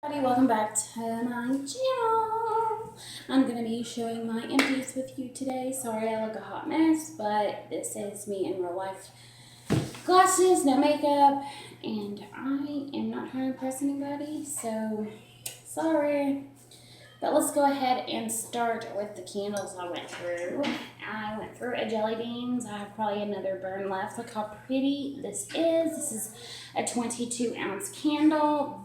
Welcome back to my channel. I'm going to be showing my empties with you today. Sorry I look a hot mess, but this is me in real life. Glasses, no makeup, and I am not trying to impress anybody, so sorry. But let's go ahead and start with the candles I went through. I went through a Jelly Beans. I have probably another burn left. Look how pretty this is. This is a 22-ounce candle.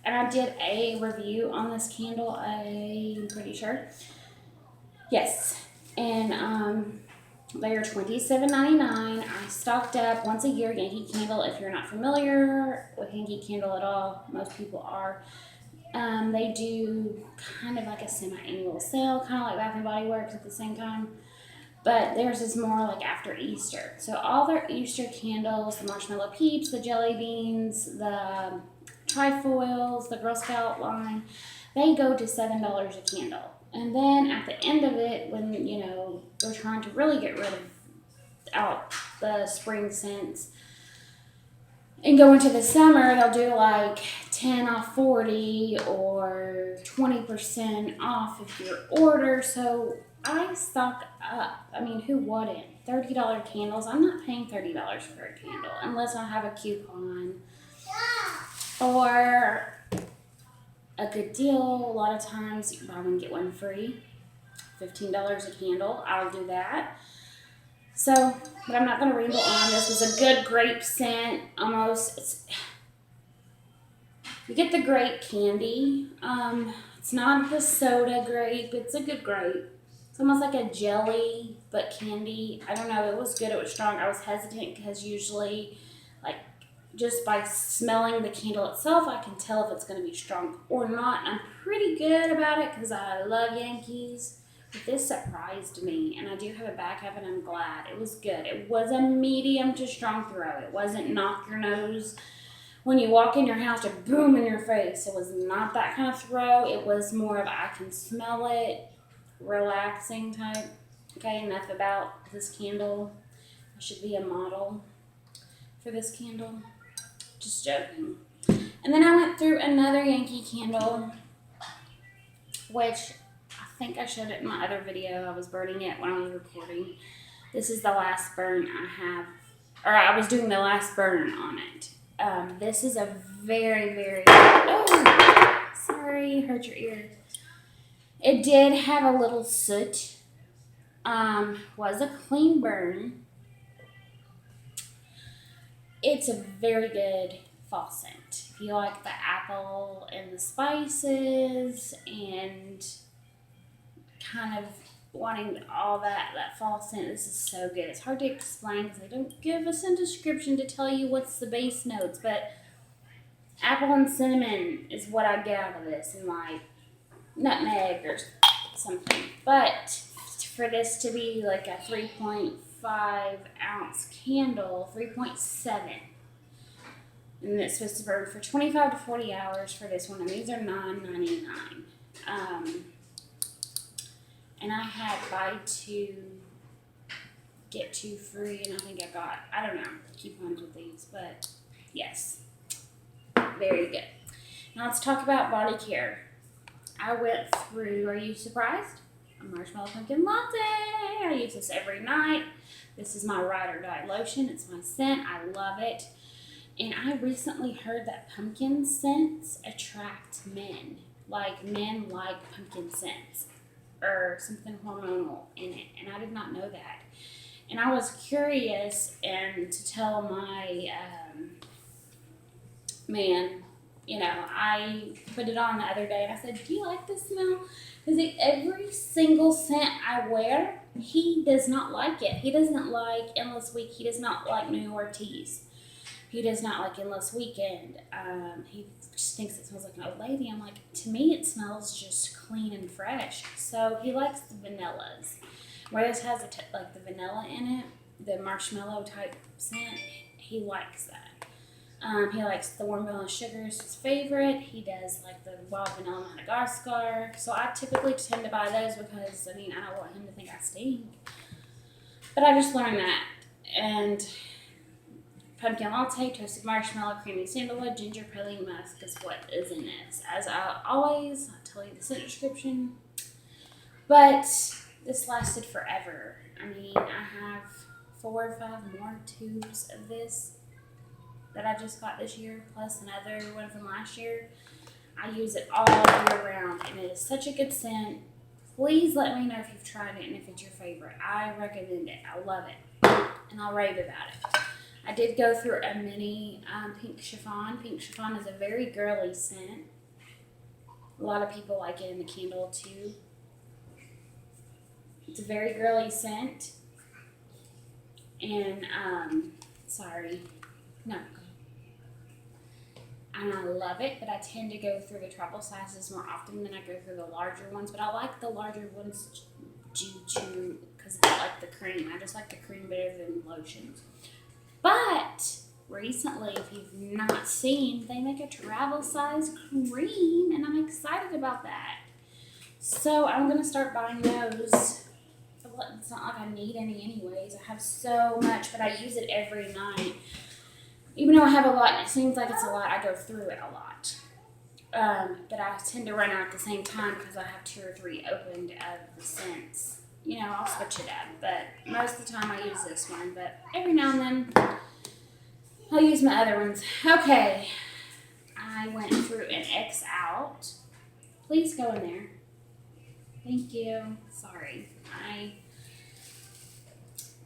And I did a review on this candle, I'm pretty sure. Yes. And they are $27.99. I stocked up once a year Yankee Candle. If you're not familiar with Yankee Candle at all, most people are. They do kind of like a semi-annual sale, kind of like Bath and Body Works at the same time. But theirs is more like after Easter. So all their Easter candles, the Marshmallow Peeps, the Jelly Beans, the Trifoils, the Girl Scout line, they go to $7 a candle. And then at the end of it, when they're trying to really get rid of out the spring scents and go into the summer, they'll do like 10 off 40 or 20% off if your order. So I stock up. I mean, who wouldn't? $30 candles. I'm not paying $30 for a candle unless I have a coupon or a good deal. A lot of times you buy one get one free. $15 a candle. I'll do that. So, but I'm not going to ramble on. This was a good grape scent. You get the grape candy. It's not the soda grape. It's a good grape. It's almost like a jelly, but candy. I don't know. It was good. It was strong. I was hesitant because usually, like, just by smelling the candle itself, I can tell if it's going to be strong or not. And I'm pretty good about it because I love Yankees. But this surprised me, and I do have a back of it, and I'm glad. It was good. It was a medium to strong throw. It wasn't knock your nose when you walk in your house to boom in your face. It was not that kind of throw. It was more of I can smell it, relaxing type. Okay, enough about this candle. I should be a model for this candle. Just joking. And then I went through another Yankee Candle, which I think I showed it in my other video. I was burning it when I was recording. This is the last burn I have, or I was doing the last burn on it. This is a very, very, oh, sorry, hurt your ear. It did have a little soot. Was a clean burn. It's a very good fall scent. If you like the apple and the spices and kind of wanting all that fall scent, this is so good. It's hard to explain because they don't give us a description to tell you what's the base notes, but apple and cinnamon is what I get out of this, and like nutmeg or something. But for this to be like a 3.5 ounce candle, 3.7, and it's supposed to burn for 25 to 40 hours for this one, and these are $9.99. And I had buy two, get two free, and I think I got, I don't know, coupons with these, but yes, very good. Now let's talk about body care. I went through, are you surprised? A Marshmallow Pumpkin Latte. I use this every night. This is my ride or die lotion. It's my scent. I love it. And I recently heard that pumpkin scents attract men. Like men like pumpkin scents or something hormonal in it. And I did not know that. And I was curious and to tell my man, I put it on the other day and I said, do you like this smell? Because every single scent I wear, he does not like it. He doesn't like Endless Week. He does not like New Ortiz. He does not like Endless Weekend. He just thinks it smells like an old lady. I'm like, to me, it smells just clean and fresh. So he likes the vanillas. Where this has like the vanilla in it, the marshmallow type scent, he likes that. He likes the warm vanilla sugar is his favorite. He does like the wild vanilla Madagascar. So I typically tend to buy those because, I don't want him to think I stink. But I just learned that. And pumpkin latte, toasted marshmallow, creamy sandalwood, ginger praline musk is what is in this. As I always tell you the scent description, but this lasted forever. I mean, I have 4 or 5 more tubes of this that I just got this year, plus another one from last year. I use it all year round, and it is such a good scent. Please let me know if you've tried it and if it's your favorite. I recommend it. I love it, and I'll rave about it. I did go through a mini pink chiffon. Pink chiffon is a very girly scent. A lot of people like it in the candle too. It's a very girly scent, and and I love it, but I tend to go through the travel sizes more often than I go through the larger ones. But I like the larger ones due to because I like the cream. I just like the cream better than lotions. But recently, if you've not seen, they make a travel size cream, and I'm excited about that. So I'm gonna start buying those. It's not like I need any anyways. I have so much, but I use it every night. Even though I have a lot, and it seems like it's a lot, I go through it a lot. But I tend to run out at the same time because I have 2 or 3 opened of the scents. You know, I'll switch it up, but most of the time I use this one. But every now and then, I'll use my other ones. Okay, I went through an X out. Please go in there. Thank you. Sorry.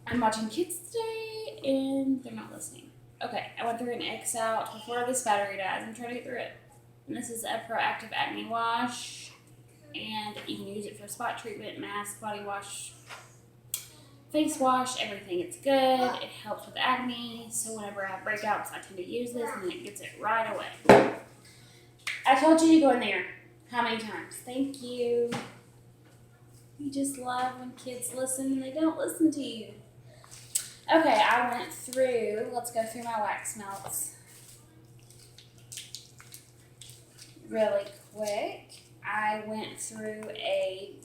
I'm watching kids today, and they're not listening. Okay, I went through an X out before this battery dies. I'm trying to get through it. And this is a Proactive Acne Wash. And you can use it for spot treatment, mask, body wash, face wash, everything. It's good. It helps with acne. So whenever I have breakouts, I tend to use this, and it gets it right away. I told you to go in there. How many times? Thank you. You just love when kids listen and they don't listen to you. Okay, I went through, let's go through my wax melts really quick. I went through a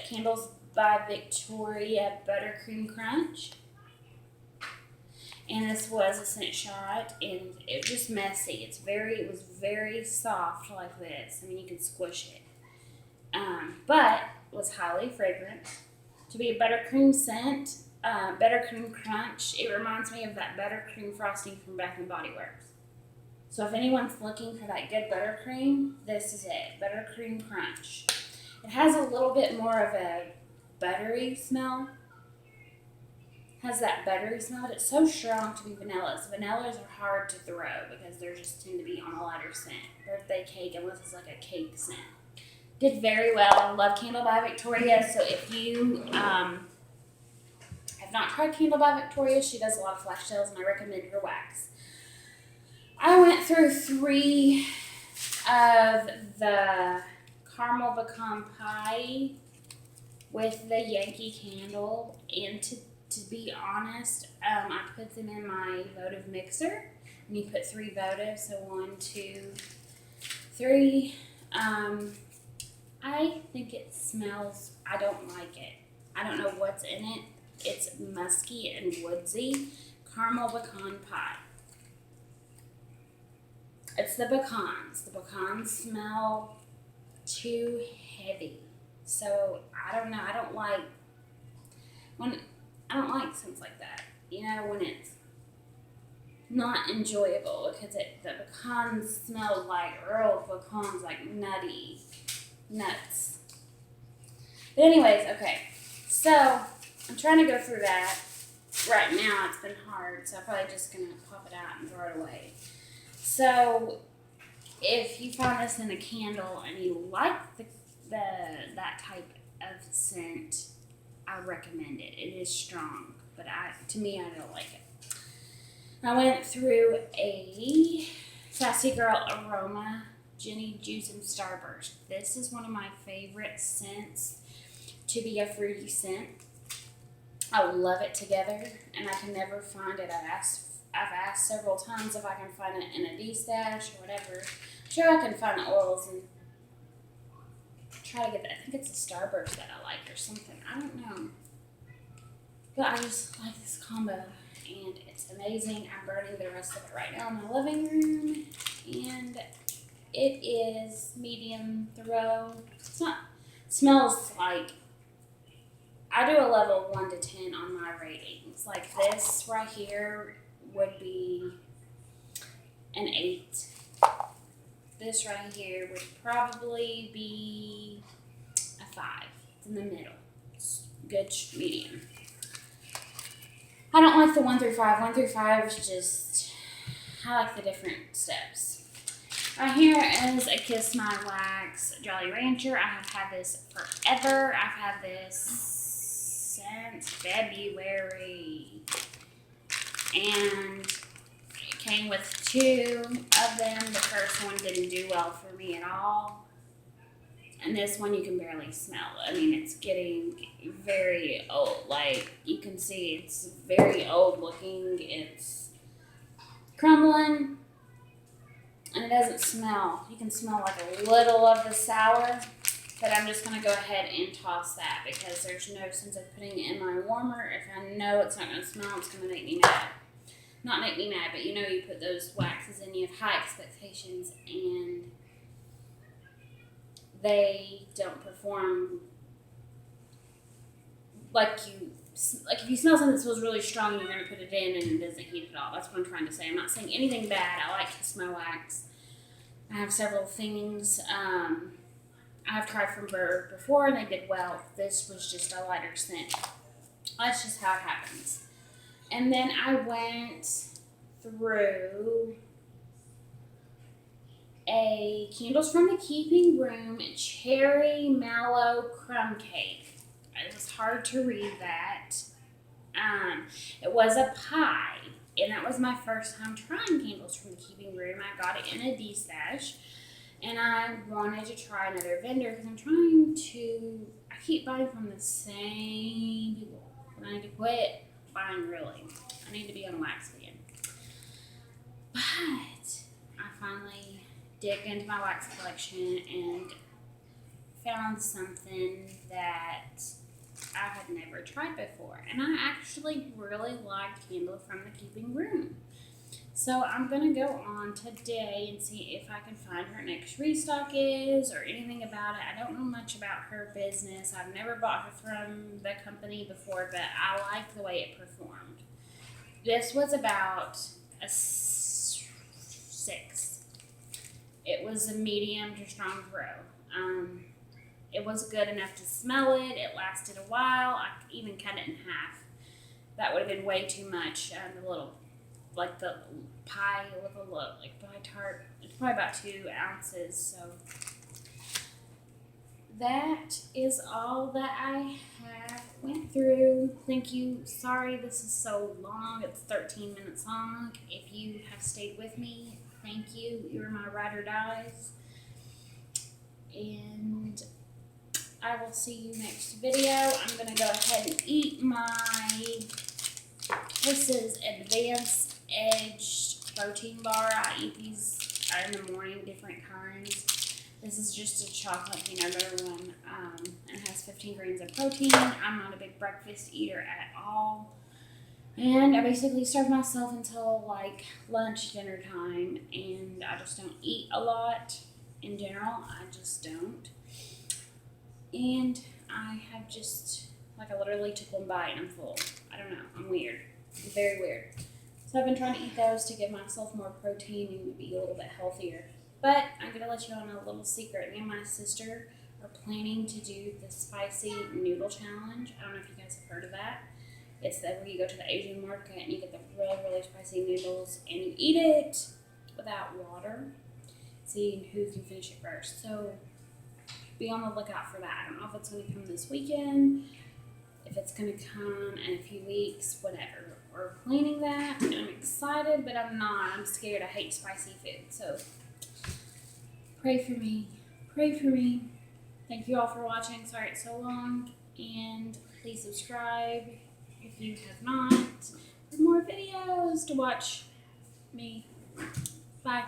Candles by Victoria Buttercream Crunch. And this was a scent shot, and it was just messy. It was very soft like this. I mean, you could squish it. But it was highly fragrant. To be a buttercream scent, buttercream crunch, it reminds me of that buttercream frosting from Bath and Body Works. So if anyone's looking for that good buttercream, this is it, buttercream crunch. It has a little bit more of a buttery smell. Has that buttery smell, but it's so strong to be vanillas. Vanillas are hard to throw because they just tend to be on a lighter scent. Birthday cake, unless it's like a cake scent. Did very well. I love Candle by Victoria. So if you have not tried Candle by Victoria, she does a lot of flash sales, and I recommend her wax. I went through 3 of the caramel pecan pie with the Yankee candle, and to be honest, I put them in my votive mixer, and you put 3 votives, so 1, 2, 3. I think it smells, I don't like it. I don't know what's in it. It's musky and woodsy. Caramel pecan pie. It's the pecans. The pecans smell too heavy. So I don't know. I don't like scents like that. You know, when it's not enjoyable because the pecans smell like Earl pecans, like nutty nuts. But anyways, okay. So I'm trying to go through that. Right now it's been hard, so I'm probably just gonna pop it out and throw it away. So if you find this in a candle and you like that type of scent, I recommend it. It is strong, but to me, I don't like it. I went through a Sassy Girl Aroma Jenny Juice and Starburst. This is one of my favorite scents to be a fruity scent. I love it together, and I can never find it. I've asked several times if I can find it in a D-stash or whatever. I'm sure I can find the oils and try to get that. I think it's a Starburst that I like or something. I don't know. But I just like this combo. and it's amazing. I'm burning the rest of it right now in my living room, and it is medium throw. It's not, smells like, I do a level 1 to 10 on my ratings. Like this right here would be an 8. This right here would probably be a 5. It's in the middle. It's good medium. I don't like the 1 through 5. 1 through 5 is just, I like the different steps. Right here is a Kiss My Wax Jolly Rancher. I have had this forever. I've had this since February. And it came with 2 of them. The first one didn't do well for me at all. And this one you can barely smell. I mean, it's getting very old. Like, you can see it's very old looking. It's crumbling. And it doesn't smell. You can smell like a little of the sour. But I'm just going to go ahead and toss that because there's no sense of putting it in my warmer. If I know it's not going to smell, it's going to make me mad. Not make me mad, but you know you put those waxes in, you have high expectations, and they don't perform like you. Like if you smell something that smells really strong, you're going to put it in and it doesn't heat at all. That's what I'm trying to say. I'm not saying anything bad. I like Kiss My Wax. I have several things. I have tried from Bird before and they did well. This was just a lighter scent. That's just how it happens. And then I went through a Candles from the Keeping Room Cherry Mallow Crumb Cake. It was hard to read that. It was a pie, and that was my first time trying Candles from the Keeping Room. I got it in a D-stash, and I wanted to try another vendor because I'm trying to, I keep buying from the same people. And I need to quit buying, really. I need to be on wax again. But I finally dug into my wax collection and found something that I had never tried before. And I actually really liked Candle from the Keeping Room. So I'm going to go on today and see if I can find her next restock is or anything about it. I don't know much about her business. I've never bought her from the company before, but I like the way it performed. This was about a 6. It was a medium to strong throw. It was good enough to smell it. It lasted a while. I even cut it in half. That would have been way too much. The little, like the pie, look like pie tart. It's probably about 2 ounces. So that is all that I have went through. Thank you. Sorry this is so long. It's 13 minutes long. If you have stayed with me, thank you. You're my ride or dies. And I will see you next video. I'm going to go ahead and eat my Kisses Advanced Edged Protein Bar. I eat these in the morning, different kinds. This is just a chocolate peanut butter one. It has 15 grams of protein. I'm not a big breakfast eater at all. And I basically starve myself until like lunch, dinner time. And I just don't eat a lot in general. I just don't. And I have just, like I literally took one bite and I'm full. I don't know. I'm weird. I'm very weird. So I've been trying to eat those to give myself more protein and be a little bit healthier. But I'm going to let you on a little secret. Me and my sister are planning to do the spicy noodle challenge. I don't know if you guys have heard of that. It's that where you go to the Asian market and you get the really, really spicy noodles and you eat it without water. See who can finish it first. So be on the lookout for that. I don't know if it's going to come this weekend, if it's going to come in a few weeks, whatever. We're planning that, and I'm excited, but I'm not. I'm scared. I hate spicy food. So pray for me. Pray for me. Thank you all for watching. Sorry it's so long. And please subscribe if you have not for more videos to watch me. Bye.